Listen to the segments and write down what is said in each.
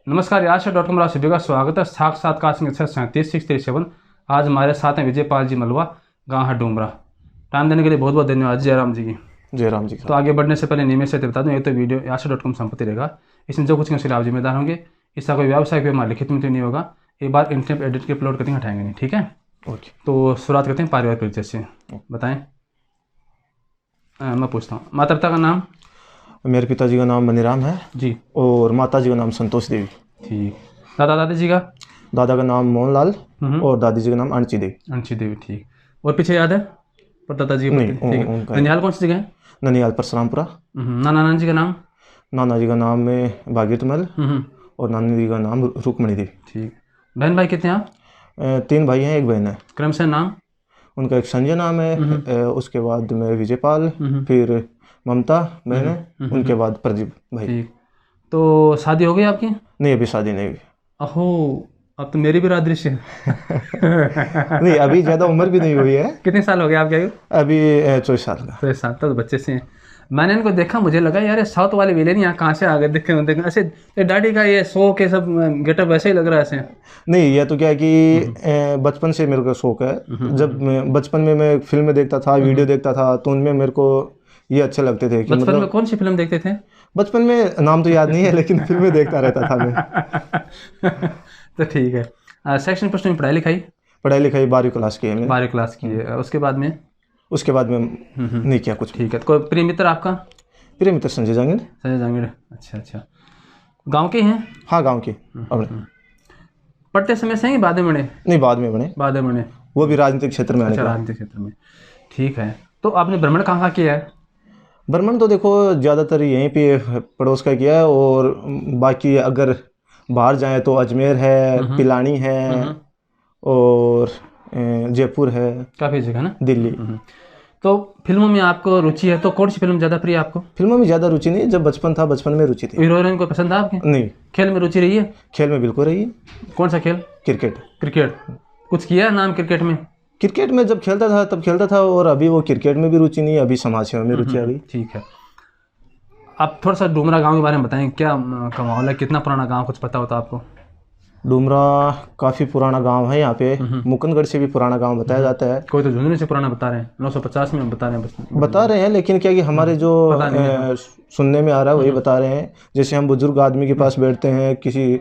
नमस्कार, याशर.com आप सभी का स्वागत है। साक्षात्कार 37 आज हमारे साथ हैं विजयपाल जी मलवा, गाँव है डूमरा। टाइम देने के लिए बहुत बहुत धन्यवाद। जयराम जी की जयराम जी। तो आगे बढ़ने से पहले नियमित से बता दूं, ये तो वीडियो याशर.com संपत्ति रहेगा। इसमें जो कुछ उसके लिए आप जिम्मेदार होंगे। इसका कोई व्यवसाय भी हमारे लिखित में तो नहीं होगा। एक बार इंटरनेट एडिट के अपलोड करते हैं, हटाएंगे नहीं, ठीक है। ओके, तो शुरुआत करते हैं पारिवारिक परिचय से। बताएं। मैं पूछता हूँ, माता पिता का नाम? मेरे पिताजी का नाम मनीराम है जी। और माता जी का नाम संतोष देवी। ठीक। दादा दादी जी का? दादा का नाम मोहनलाल और दादी जी का नाम अणची देवी। अणची देवी, ठीक। और पीछे याद है पर दादाजी? नहीं, ठीक है। ननिहाल कौन सी जगह है? ननिहाल परशुरामपुरा। नाना जी का नाम? नाना जी का नाम है भागीरथमल और नानी जी का नाम रुक्मणी देवी। ठीक। बहन भाई कितने हैं आप? 3 भाई हैं, 1 बहन है। क्रमशः नाम? उनका एक संजय नाम है, उसके बाद में विजयपाल, फिर ममता बहन है, उनके बाद प्रदीप भाई। ठीक। तो शादी हो गई आपकी? नहीं, अभी शादी नहीं हुई। अहो, अब तो मेरी भी रात दृश्य है। नहीं, अभी ज़्यादा उम्र भी नहीं हुई है। कितने साल हो गए आपके आयु? अभी 24 साल का। 24 साल तो बच्चे से हैं। मैंने इनको देखा, मुझे लगा यार ये साउथ वाले विलेन यहाँ कहाँ से आ गए। देखे ऐसे दाढ़ी का ये शो के सब गेटअप वैसे ही लग रहा है ऐसे। नहीं, यह तो क्या है कि बचपन से मेरे को शौक है। जब बचपन में मैं फिल्में देखता था, वीडियो देखता था, तो उनमें मेरे को ये अच्छे लगते थे कि बचपन में कौन सी फिल्म देखते थे? बचपन में नाम तो याद नहीं है, लेकिन फिल्में देखता रहता था मैं। तो ठीक है। सेक्शन प्रश्न में पढ़ाई लिखाई 12वीं क्लास की है मैंने। 12वीं क्लास की है। उसके बाद में नहीं किया कुछ। ठीक है। तो कोई प्रिय मित्र आपका? प्रिय मित्र संजय जांगड़। संजय जांगड़, अच्छा। गांव के हैं? हाँ, गांव के। अपने पढ़ते समय से ही बाद में बने? नहीं, बाद में बने। वो भी राजनीतिक क्षेत्र में आने के बाद। राजनीतिक क्षेत्र में, ठीक है। तो आपने भ्रमण कहाँ किया है? भ्रमण तो देखो ज़्यादातर यहीं पे पड़ोस का किया है, और बाकी अगर बाहर जाएं तो अजमेर है, पिलानी है, और जयपुर है, काफ़ी जगह ना, दिल्ली। तो फिल्मों में आपको रुचि है, तो कौन सी फिल्म ज़्यादा प्रिय है आपको? फिल्मों में ज़्यादा रुचि नहीं, जब बचपन था बचपन में रुचि थी। हीरो हीरोइन को पसंद है आपके? नहीं। खेल में रुचि रही है? खेल में बिल्कुल रही है। कौन सा खेल? क्रिकेट। कुछ किया है नाम क्रिकेट में? क्रिकेट में जब खेलता था तब खेलता था, और अभी वो क्रिकेट में भी रुचि नहीं है, अभी समाज सेवा में रुचि आ गई। ठीक है। आप थोड़ा सा डूमरा गांव के बारे में बताएं, क्या का माहौल है, कितना पुराना गांव, कुछ पता होता आपको? डूमरा काफ़ी पुराना गांव है। यहाँ पे मुकुंदगढ़ से भी पुराना गांव बताया जाता है। कोई तो झुंझुनू से पुराना बता रहे हैं, 950 में बता रहे हैं, लेकिन क्या कि हमारे जो सुनने में आ रहा है वही बता रहे हैं। जैसे हम बुजुर्ग आदमी के पास बैठते हैं, किसी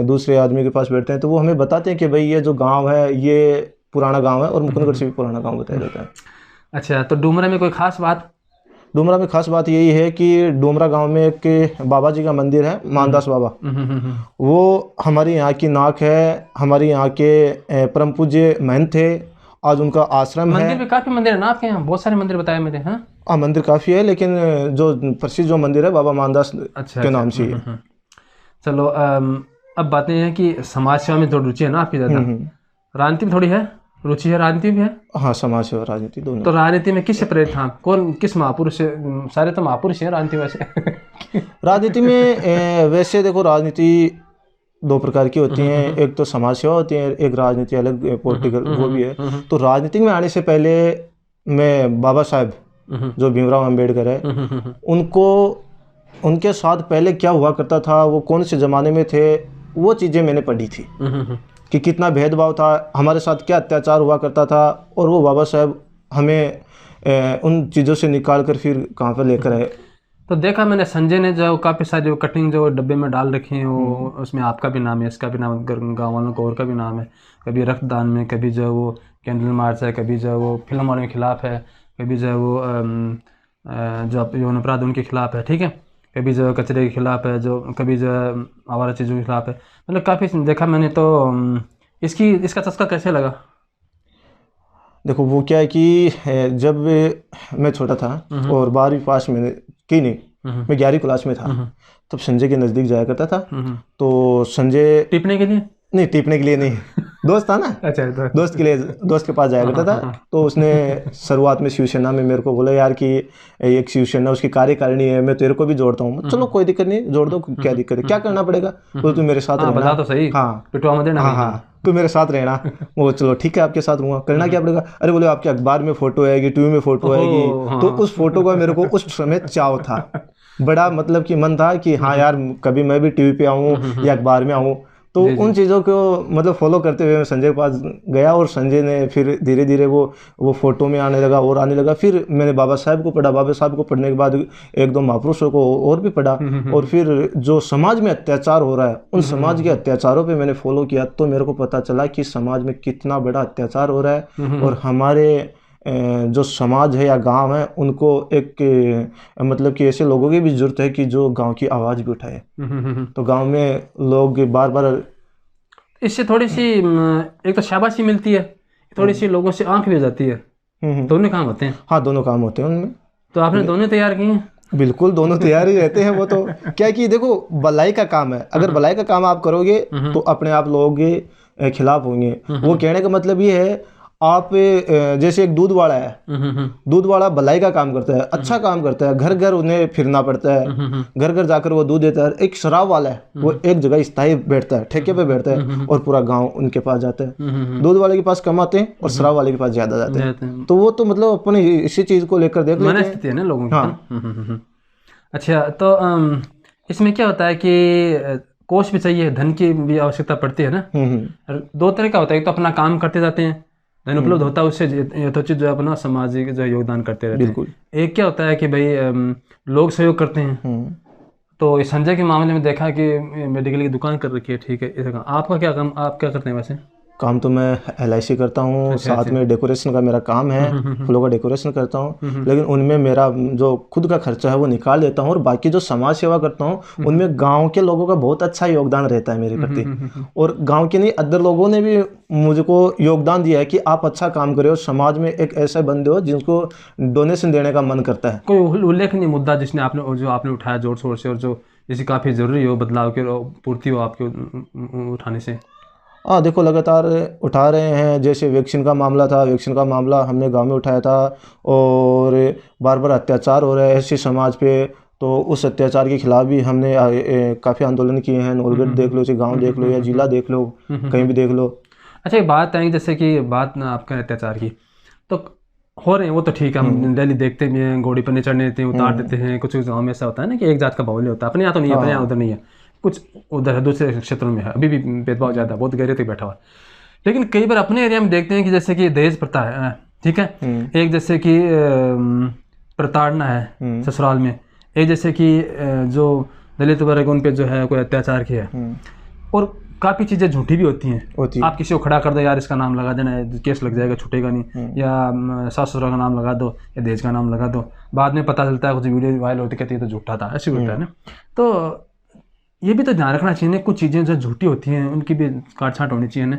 दूसरे आदमी के पास बैठते हैं, तो वो हमें बताते हैं कि भाई ये जो गाँव है ये पुराना गाँव है, और मुकुंदगढ़ से भी पुराना गाँव बताया जाता है। अच्छा, तो डूमरा में कोई खास बात? डूमरा में खास बात यही है कि डूमरा गांव में एक बाबा जी का मंदिर है, मानदास बाबा। वो हमारी यहाँ की नाक है, हमारी यहाँ के परम पूज्य महंत थे। आज उनका आश्रम है। मंदिर भी काफ़ी मंदिर है ना आपके यहाँ? बहुत सारे मंदिर बताए मेरे। हाँ, मंदिर काफ़ी है, लेकिन जो प्रसिद्ध जो मंदिर है बाबा मानदास के नाम से है। चलो, अब बातें हैं कि समाज सेवा में थोड़ी रुचि है ना आपकी ज़्यादा? राजनीति में थोड़ी है रुचि? है राजनीति में है? हाँ, समाज सेवा राजनीति दोनों। तो राजनीति में किससे प्रेरित था? किस महापुरुष से? सारे तो महापुरुष हैं राजनीति वैसे। राजनीति में वैसे देखो, राजनीति 2 प्रकार की होती हैं। एक तो समाज सेवा होती है, एक राजनीति अलग पॉलिटिकल वो भी है। तो राजनीति में आने से पहले मैं बाबा साहब जो भीमराव अम्बेडकर है, उनके साथ पहले क्या हुआ करता था, वो कौन से ज़माने में थे, वो चीज़ें मैंने पढ़ी थी कि कितना भेदभाव था, हमारे साथ क्या अत्याचार हुआ करता था, और वो बाबा साहब हमें उन चीज़ों से निकाल कर फिर कहाँ पर लेकर आए। तो देखा मैंने संजय ने जो काफ़ी सारी कटिंग जो डब्बे में डाल रखी हैं, वो उसमें आपका भी नाम है, इसका भी नाम, गाँव वालों को और का भी नाम है। कभी रक्तदान में, कभी जो वो कैंडल मार्च है, कभी जो वो फिल्म वालों के खिलाफ है, कभी जो वो जो यौन अपराध उनके खिलाफ है, ठीक है, कभी जो कचरे के खिलाफ है, जो कभी जो आवारा चीज़ों के खिलाफ है। मतलब काफ़ी देखा मैंने। तो इसका चस्का कैसे लगा? देखो, वो क्या है कि जब मैं छोटा था और 12वीं पास मैंने की नहीं, मैं 11वीं क्लास में था, तब संजय के नज़दीक जाया करता था। तो संजय टिपने के लिए? नहीं, टिपने के लिए नहीं, दोस्त था ना। अच्छा, दोस्त के पास जाया करता था। तो उसने शुरुआत में शिवसेना में मेरे को बोला यार कि एक शिवसेना उसकी कार्यकारिणी है, मैं तेरे को भी जोड़ता हूँ। चलो कोई दिक्कत नहीं, जोड़ दो, क्या दिक्कत है, क्या करना पड़ेगा, तो तू मेरे साथ रहना। बता तो सही। हाँ, पिटवा मत देना। हाँ, तू मेरे साथ रहना। वो चलो ठीक है, आपके साथ रहूँगा। करना क्या पड़ेगा? अरे बोले आपके अखबार में फोटो आएगी, टीवी में फोटो आएगी। तो उस फोटो का मेरे को उस समय चाव था। बड़ा मतलब कि मन था कि हाँ यार कभी मैं भी टीवी पे आऊँ या अखबार में आऊँ। तो उन चीज़ों को मतलब फॉलो करते हुए मैं संजय के पास गया और संजय ने फिर धीरे धीरे वो फोटो में आने लगा और आने लगा। फिर मैंने बाबा साहब को पढ़ा, बाबा साहब को पढ़ने के बाद एक दो महापुरुषों को और भी पढ़ा। और फिर जो समाज में अत्याचार हो रहा है उन समाज के अत्याचारों पे मैंने फॉलो किया, तो मेरे को पता चला कि समाज में कितना बड़ा अत्याचार हो रहा है और हमारे जो समाज है या गांव है उनको एक मतलब कि ऐसे लोगों की भी जरूरत है कि जो गांव की आवाज़ भी उठाए। तो गांव में लोग बार बार इससे थोड़ी सी एक तो शाबाशी मिलती है, थोड़ी सी लोगों से आंख भी हो जाती है। दोनों काम होते हैं। हाँ दोनों काम होते हैं उनमें। तो आपने दोनों तैयार किए हैं? बिल्कुल दोनों तैयार ही रहते हैं। वो तो क्या कि देखो भलाई का काम है, अगर भलाई का काम आप करोगे तो अपने आप लोगों के खिलाफ होंगे। वो कहने का मतलब ये है आप जैसे एक दूध वाला है, दूध वाला भलाई का काम करता है, अच्छा काम करता है, घर घर उन्हें फिरना पड़ता है, घर घर जाकर वो दूध देता है। एक शराब वाला है वो एक जगह स्थायी बैठता है, ठेके पे बैठता है और पूरा गांव उनके पास जाता है। दूध वाले के पास कम आते हैं और शराब वाले के पास ज्यादा जाते हैं। तो वो तो मतलब अपनी इसी चीज को लेकर देख लेते हैं। स्थिति है ना लोगों की। हाँ। अच्छा, तो इसमें क्या होता है कि कोष भी चाहिए, धन की भी आवश्यकता पड़ती है ना। दो तरह का होता है, एक तो अपना काम करते जाते हैं, धन उपलब्ध होता है, उससे यथोचित जो अपना सामाजिक जो योगदान करते रहते हैं। एक क्या होता है कि भाई लोग सहयोग करते हैं। तो इस संजय के मामले में देखा कि मेडिकल की दुकान कर रखी है, ठीक है। इस आपका क्या काम, आप क्या करते हैं वैसे? काम तो मैं LIC करता हूँ, साथ में डेकोरेशन का मेरा काम है, फूलों का डेकोरेशन करता हूँ। लेकिन उनमें मेरा जो खुद का खर्चा है वो निकाल देता हूँ और बाकी जो समाज सेवा करता हूँ उनमें गांव के लोगों का बहुत अच्छा योगदान रहता है मेरे प्रति। और गांव के नहीं अदर लोगों ने भी मुझको योगदान दिया है कि आप अच्छा काम कर रहे हो, समाज में एक ऐसे बंदे हो जिनको डोनेशन देने का मन करता है। कोई उल्लेखनीय मुद्दा जिसने आपने उठाया जोर शोर से और जो जैसे काफ़ी ज़रूरी हो बदलाव की पूर्ति हो आपके उठाने से? हाँ देखो लगातार उठा रहे हैं। जैसे वैक्सीन का मामला था, वैक्सीन का मामला हमने गांव में उठाया था और बार बार अत्याचार हो रहा है ऐसे समाज पे, तो उस अत्याचार के खिलाफ भी हमने काफ़ी आंदोलन किए हैं। नौलगढ़ देख लो, गांव देख लो या जिला देख लो, कहीं भी देख लो। अच्छा, एक बात है जैसे कि बात ना आपका अत्याचार की तो हो रहे हैं वो तो ठीक है, हम डेली देखते भी हैं, घोड़ी पर नहीं चढ़ने देते हैं, उतार देते हैं। कुछ गाँव में ऐसा होता है ना कि एक जात का बाहुल्य होता है, अपने यहाँ तो नहीं है, अपने यहाँ उधर नहीं है, कुछ उधर है, दूसरे क्षेत्रों में है, अभी भी भेदभाव ज़्यादा है, बहुत गहरे तक बैठा हुआ है। लेकिन कई बार अपने एरिया में देखते हैं कि जैसे कि दहेज प्रथा है, ठीक है, एक जैसे कि प्रताड़ना है ससुराल में, एक जैसे कि जो दलित वर्ग उन पे जो है कोई अत्याचार किया है। और काफ़ी चीज़ें झूठी भी होती हैं। आप किसी को खड़ा कर दो, यार इसका नाम लगा देना, केस लग जाएगा, छूटेगा नहीं, या सास ससुर का नाम लगा दो या दहेज का नाम लगा दो, बाद में पता चलता है कुछ वीडियो वायरल होती कहती है तो झूठा था, ऐसे होता है ना। तो ये भी तो ध्यान रखना चाहिए, कुछ चीज़ें जो झूठी होती हैं उनकी भी काट छांट होनी चाहिए ना।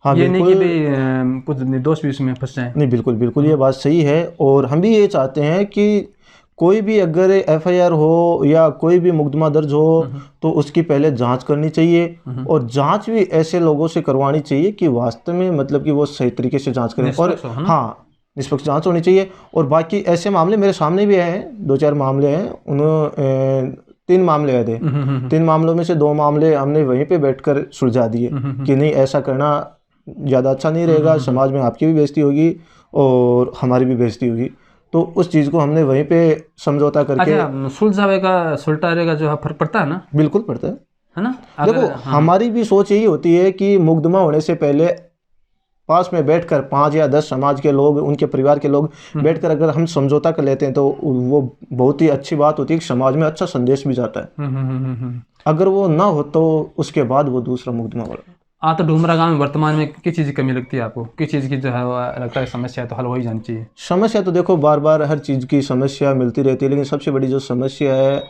हाँ ये नहीं कि भाई कुछ निर्दोष भी इसमें फंस जाए। नहीं, बिल्कुल बिल्कुल ये बात सही है। और हम भी ये चाहते हैं कि कोई भी अगर FIR हो या कोई भी मुकदमा दर्ज हो तो उसकी पहले जांच करनी चाहिए और जांच भी ऐसे लोगों से करवानी चाहिए कि वास्तव में मतलब कि वो सही तरीके से जांच करें। और हाँ, निष्पक्ष जांच होनी चाहिए। और बाकी ऐसे मामले मेरे सामने भी आए हैं, 2-4 मामले हैं, उन्होंने 3 मामले आए थे। 3 मामलों में से 2 मामले हमने वहीं पे बैठकर सुलझा दिए कि नहीं ऐसा करना ज़्यादा अच्छा नहीं रहेगा, समाज में आपकी भी बेइज्जती होगी और हमारी भी बेइज्जती होगी। तो उस चीज़ को हमने वहीं पे समझौता करके। अच्छा, सुलझावेगा जो फर्क पड़ता है ना? बिल्कुल पड़ता है ना। देखो हमारी भी सोच यही होती है कि मुकदमा होने से पहले पास में बैठकर 5 या 10 समाज के लोग, उनके परिवार के लोग बैठकर अगर हम समझौता कर लेते हैं तो वो बहुत ही अच्छी बात होती है कि समाज में अच्छा संदेश भी जाता है। अगर वो ना हो तो उसके बाद वो दूसरा मुकदमा बढ़ा। तो डूमरा गांव में वर्तमान में किस चीज़ की कमी लगती है आपको? किस चीज़ की जो है लगता है समस्या है तो हल हो ही जानी चाहिए? समस्या तो देखो बार बार हर चीज़ की समस्या मिलती रहती है, लेकिन सबसे बड़ी जो समस्या है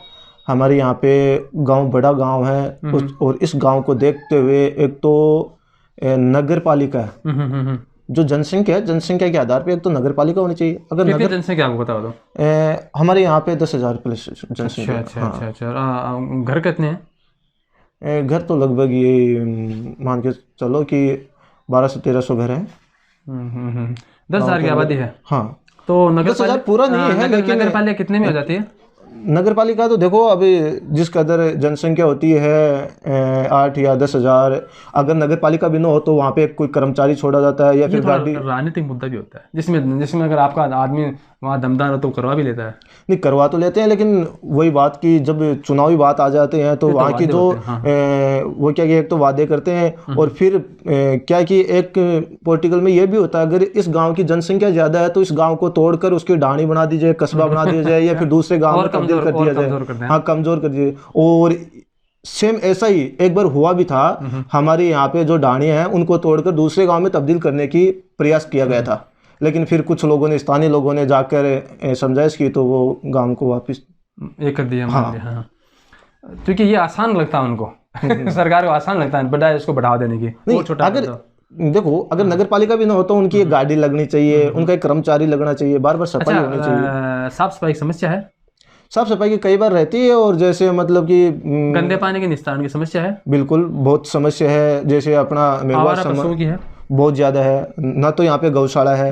हमारे यहाँ पे गांव बड़ा गांव है और इस गांव को देखते हुए एक तो नगर पालिका है, जो जनसंख्या के आधार पे एक तो नगर पालिका होनी चाहिए। अगर कितनी जनसंख्या आपको बता दो? हमारे यहाँ पे 10,000 प्लस जनसंख्या। अच्छा। घर कितने हैं? घर तो लगभग ये मान के चलो कि 1200 से 1300 घर हैं। 10,000 की आबादी है। हाँ, तो नगर पालिका पूरा नहीं है, लेकिन नगर पालिका कितने में हो जाती है? नगर पालिका तो देखो अभी जिस कदर जनसंख्या होती है 8 या 10,000, अगर नगर पालिका भी ना हो तो वहाँ पे कोई कर्मचारी छोड़ा जाता है या फिर गाड़ी। राजनीतिक मुद्दा भी होता है जिसमें अगर आपका आदमी वहाँ दमदार हो तो करवा भी लेता है। नहीं, करवा तो लेते हैं, लेकिन वही बात की जब चुनावी बात आ जाते हैं तो वहाँ की जो वो क्या कि एक तो वादे करते हैं और फिर क्या कि एक पॉलिटिकल में ये भी होता है, अगर इस गांव की जनसंख्या ज़्यादा है तो इस गांव को तोड़कर उसकी ढाणी बना दी जाए, कस्बा बना दिया जाए या फिर दूसरे गाँव में तब्दील कर दिया जाए। हाँ, कमज़ोर कर दिए। और सेम ऐसा ही एक बार हुआ भी था, हमारे यहाँ पे जो ढाणियाँ हैं उनको तोड़कर दूसरे गांव में तब्दील करने की प्रयास किया गया था, लेकिन फिर कुछ लोगों ने, स्थानीय लोगों ने जाकर समझाइश की तो वो गांव को वापस ये कर दिया। हाँ, क्योंकि ये आसान लगता है उनको सरकार को आसान लगता है बजाय इसको बढ़ावा देने की। नहीं, अगर देखो अगर नगर पालिका भी ना हो तो उनकी एक गाड़ी लगनी चाहिए, उनका एक कर्मचारी लगना चाहिए, बार बार सफाई होनी चाहिए। साफ सफाई की समस्या है, साफ सफाई की कई बार रहती है, और जैसे मतलब कि गंदे पानी के निस्तारण की समस्या है, बिल्कुल बहुत समस्या है। जैसे अपना पशुओं की है, बहुत ज़्यादा है, ना तो यहाँ पे गौशाला है,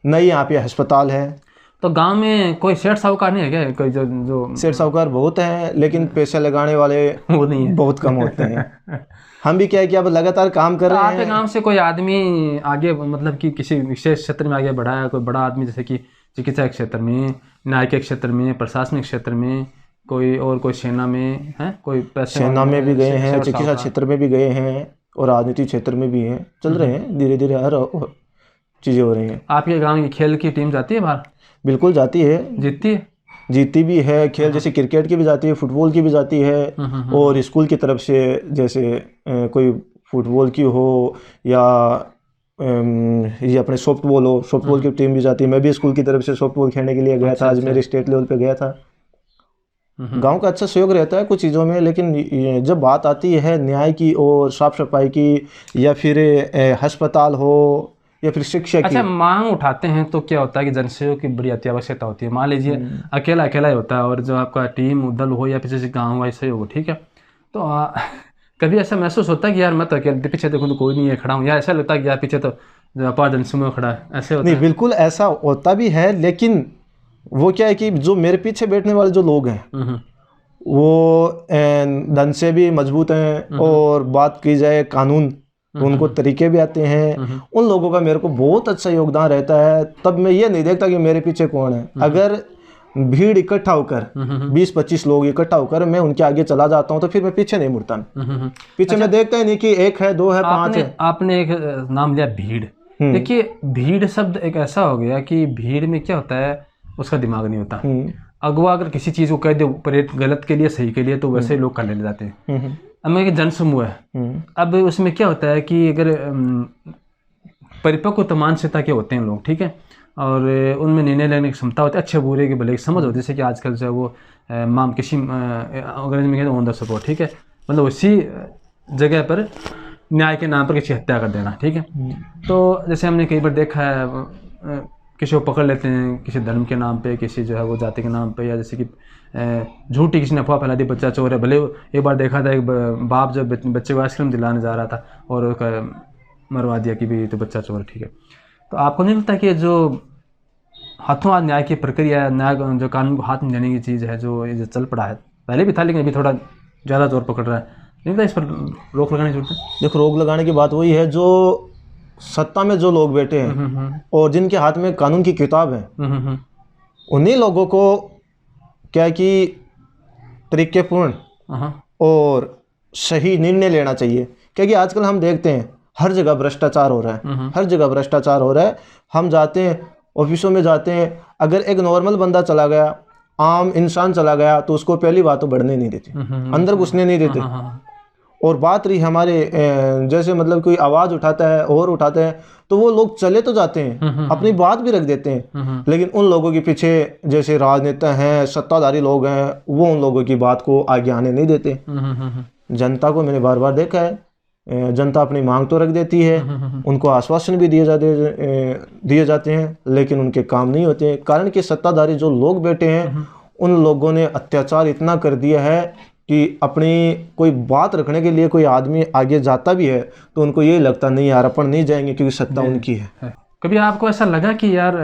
न ही यहाँ पे अस्पताल है। तो गांव में कोई सेठ साहूकार नहीं है क्या? कोई जो सेठ साहूकार बहुत हैं, लेकिन पैसे लगाने वाले वो नहीं है, बहुत कम होते हैं। हम भी क्या है कि अब लगातार काम कर रहे हैं। आपके गांव से कोई आदमी आगे, मतलब कि किसी विशेष क्षेत्र में आगे बढ़ा है, कोई बड़ा आदमी, जैसे कि चिकित्सा क्षेत्र में, न्याय के क्षेत्र में, प्रशासनिक क्षेत्र में, कोई और कोई सेना में है, कोई पैसे सेना में भी गए हैं, चिकित्सा क्षेत्र में भी गए हैं, और राजनीतिक क्षेत्र में भी हैं, चल रहे हैं, धीरे धीरे हर चीज़ें हो रही हैं। आपके गांव की खेल की टीम जाती है बाहर? बिल्कुल जाती है, जीतती है, जीती भी है। खेल जैसे क्रिकेट की भी जाती है, फुटबॉल की भी जाती है, और स्कूल की तरफ से जैसे कोई फुटबॉल की हो या ये अपने सॉफ्टबॉल हो, सॉफ्टबॉल की टीम भी जाती है। मैं भी स्कूल की तरफ से सॉफ्टबॉल खेलने के लिए गया था, आज मेरे स्टेट लेवल पे गया था। गांव का अच्छा सहयोग रहता है कुछ चीज़ों में, लेकिन जब बात आती है न्याय की और साफ सफाई की, या फिर अस्पताल हो या फिर शिक्षा की, अच्छा मांग उठाते हैं तो क्या होता है कि जनसहयोग की बड़ी अति आवश्यकता होती है। मान लीजिए अकेला अकेला ही होता है, और जो आपका टीम दल हो या फिर जैसे गाँव वाइज सहयोग हो, ठीक है, तो कभी ऐसा महसूस होता है कि यार मैं तो अकेले पीछे देखूँ तो कोई नहीं है खड़ा हूँ, या ऐसा लगता है कि यार पीछे तो अपार जनसमूह खड़ा है, ऐसे होता नहीं, बिल्कुल ऐसा होता भी है, लेकिन वो क्या है कि जो मेरे पीछे बैठने वाले जो लोग हैं वो धन से भी मजबूत हैं, और बात की जाए कानून तो उनको तरीके भी आते हैं। उन लोगों का मेरे को बहुत अच्छा योगदान रहता है। तब मैं ये नहीं देखता कि मेरे पीछे कौन है। अगर भीड़ इकट्ठा होकर 20-25 लोग इकट्ठा होकर मैं उनके आगे चला जाता हूँ तो फिर मैं पीछे नहीं मुड़ता। पीछे मैं देखता ही नहीं कि एक है, दो है, पांच है। आपने एक नाम लिया भीड़। देखिए भीड़ शब्द एक ऐसा हो गया कि भीड़ में क्या होता है, उसका दिमाग नहीं होता। अगवा अगर किसी चीज़ को कह दे गलत के लिए सही के लिए, तो वैसे लोग कर ले जाते हैं। अब मैं एक जनसमूह है, अब उसमें क्या होता है कि अगर परिपक्व तो मानसिकता के होते हैं लोग, ठीक है, और उनमें निर्णय लेने की क्षमता होती है, अच्छे बुरे के भले की समझ होती है। जैसे कि आजकल जो है वो किसी अंग्रेजी में कहते हैं ऑन द सपोर्ट, ठीक है, मतलब उसी जगह पर न्याय के नाम पर किसी हत्या कर देना, ठीक है। तो जैसे हमने कई बार देखा है किसी को पकड़ लेते हैं किसी धर्म के नाम पे, किसी जो है वो जाति के नाम पे, या जैसे कि झूठी किसी ने अफवाह फैला दी बच्चा चोर है। भले एक बार देखा था एक बाप जब बच्चे को आइसक्रीम दिलाने जा रहा था और मरवा दिया कि भाई तो बच्चा चोर है, ठीक है। तो आपको नहीं लगता कि जो हाथों हाथ न्याय की प्रक्रिया, न्याय जो कानून को हाथ में लेने की चीज़ है, जो ये चल पड़ा है, पहले भी था लेकिन अभी थोड़ा ज़्यादा जोर पकड़ रहा है, नहीं लगता इस पर रोक लगाने की जरूरत है? देखो रोक लगाने की बात वही है, जो सत्ता में जो लोग बैठे हैं और जिनके हाथ में कानून की किताब है, उन्हीं लोगों को क्या कि तरीकेपूर्ण और सही निर्णय लेना चाहिए। क्योंकि आजकल हम देखते हैं हर जगह भ्रष्टाचार हो रहा है, हर जगह भ्रष्टाचार हो रहा है। हम जाते हैं ऑफिसों में जाते हैं, अगर एक नॉर्मल बंदा चला गया, आम इंसान चला गया, तो उसको पहली बात तो बढ़ने नहीं देते, अंदर घुसने नहीं देते। और बात रही हमारे जैसे मतलब कोई आवाज़ उठाता है और उठाते हैं तो वो लोग चले तो जाते हैं, अपनी बात भी रख देते हैं, लेकिन उन लोगों के पीछे जैसे राजनेता हैं, सत्ताधारी लोग हैं, वो उन लोगों की बात को आगे आने नहीं देते। जनता को मैंने बार बार देखा है, जनता अपनी मांग तो रख देती है, उनको आश्वासन भी दिए जाते हैं, लेकिन उनके काम नहीं होते हैं। कारण कि सत्ताधारी जो लोग बैठे हैं, उन लोगों ने अत्याचार इतना कर दिया है कि अपनी कोई बात रखने के लिए कोई आदमी आगे जाता भी है तो उनको यही लगता नहीं यार अपन नहीं जाएंगे क्योंकि सत्ता उनकी है। कभी आपको ऐसा लगा कि यार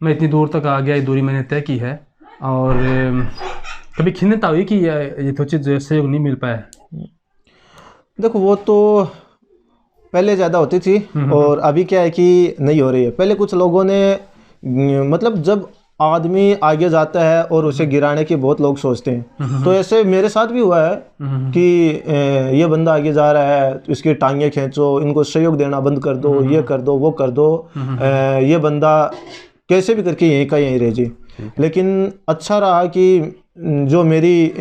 मैं इतनी दूर तक आ गया, ये दूरी मैंने तय की है, और कभी खिन्नता हुई कि ये तो चीज़ सहयोग नहीं मिल पाया? देखो वो तो पहले ज़्यादा होती थी और अभी क्या है कि नहीं हो रही है। पहले कुछ लोगों ने मतलब जब आदमी आगे जाता है और उसे गिराने की बहुत लोग सोचते हैं, तो ऐसे मेरे साथ भी हुआ है कि ये बंदा आगे जा रहा है, इसकी टांगें खींचो, इनको सहयोग देना बंद कर दो, ये कर दो, वो कर दो, ये बंदा कैसे भी करके यहीं का यहीं रह जाए। लेकिन अच्छा रहा कि जो मेरी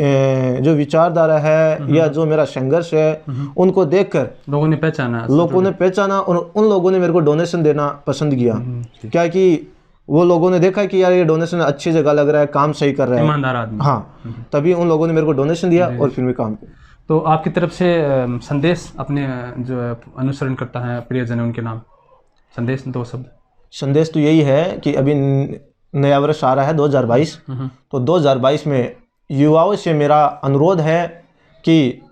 जो विचारधारा है या जो मेरा संघर्ष है, उनको देखकर लोगों ने पहचाना और उन लोगों ने मेरे को डोनेशन देना पसंद किया। क्या कि वो लोगों ने देखा कि यार ये डोनेशन अच्छी जगह लग रहा है, काम सही कर रहा है, ईमानदार आदमी। हाँ, तभी उन लोगों ने मेरे को डोनेशन दिया और फिर मैं काम किया। तो आपकी तरफ से संदेश अपने जो अनुसरण करता है प्रियजन, उनके नाम संदेश, 2 शब्द। संदेश तो यही है कि अभी नया वर्ष आ रहा है 2022, तो 2022 में युवाओं से मेरा अनुरोध है कि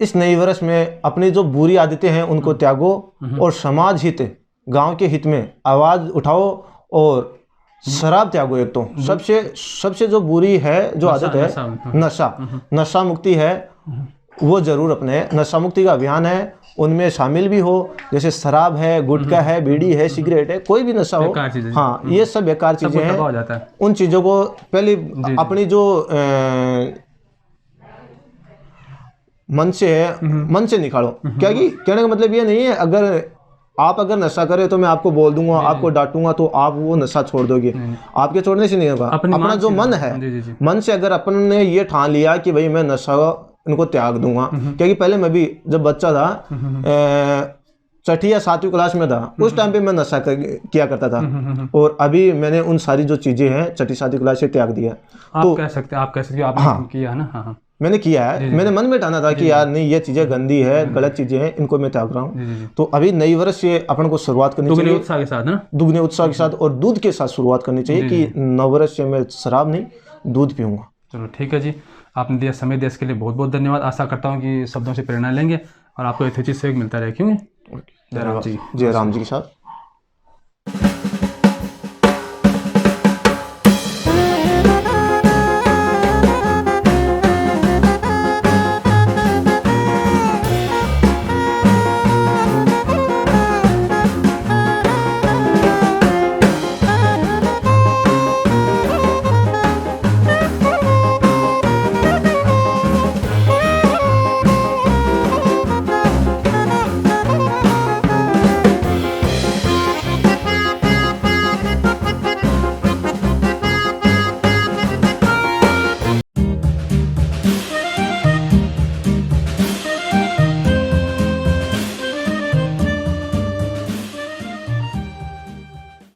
इस नए वर्ष में अपनी जो बुरी आदतें हैं उनको त्यागो और समाज हित, गांव के हित में आवाज़ उठाओ और शराब त्यागो। एक तो सबसे जो बुरी है, जो आदत है नशा मुक्ति है, वो जरूर अपने। नशा मुक्ति का अभियान है, उनमें शामिल भी हो, जैसे शराब है, गुटखा है, बीड़ी है, सिगरेट है, कोई भी नशा हो। हाँ, ये सब बेकार चीजें हैं। उन चीजों को पहले अपनी जो मन से निकालो। क्या कि कहने का मतलब ये नहीं है अगर नशा करे तो मैं आपको बोल दूंगा, आपको डांटूंगा तो आप वो नशा छोड़ दोगे। आपके छोड़ने से नहीं होगा। अपना जो मन है, मन से अगर अपन ने ये ठान लिया कि भाई मैं नशा इनको त्याग दूंगा। क्योंकि पहले मैं भी जब बच्चा था, 6ठी या 7वीं क्लास में था, उस टाइम पे मैं नशा किया करता था, और अभी मैंने उन सारी जो चीजें हैं 6ठी 7वीं क्लास से त्याग दिया। तो कह सकते हैं आपने किया ना। हाँ, मैंने किया है। मैंने मन में ठाना था कि यार नहीं, ये चीजें गंदी है, गलत चीजें हैं, इनको मैं त्याग रहा हूँ। तो अभी नई वर्ष से अपन को शुरुआत करनी चाहिए, उत्साह के साथ ना, दुगने उत्साह के साथ और दूध के साथ शुरुआत करनी चाहिए कि नव वर्ष से मैं शराब नहीं, दूध पीऊंगा। चलो ठीक है जी, आपने दिया समय, देश के लिए बहुत बहुत धन्यवाद। आशा करता हूँ कि शब्दों से प्रेरणा लेंगे और आपको यथोचित सहयोग मिलता रहे। क्यों? जय राम जी के साथ।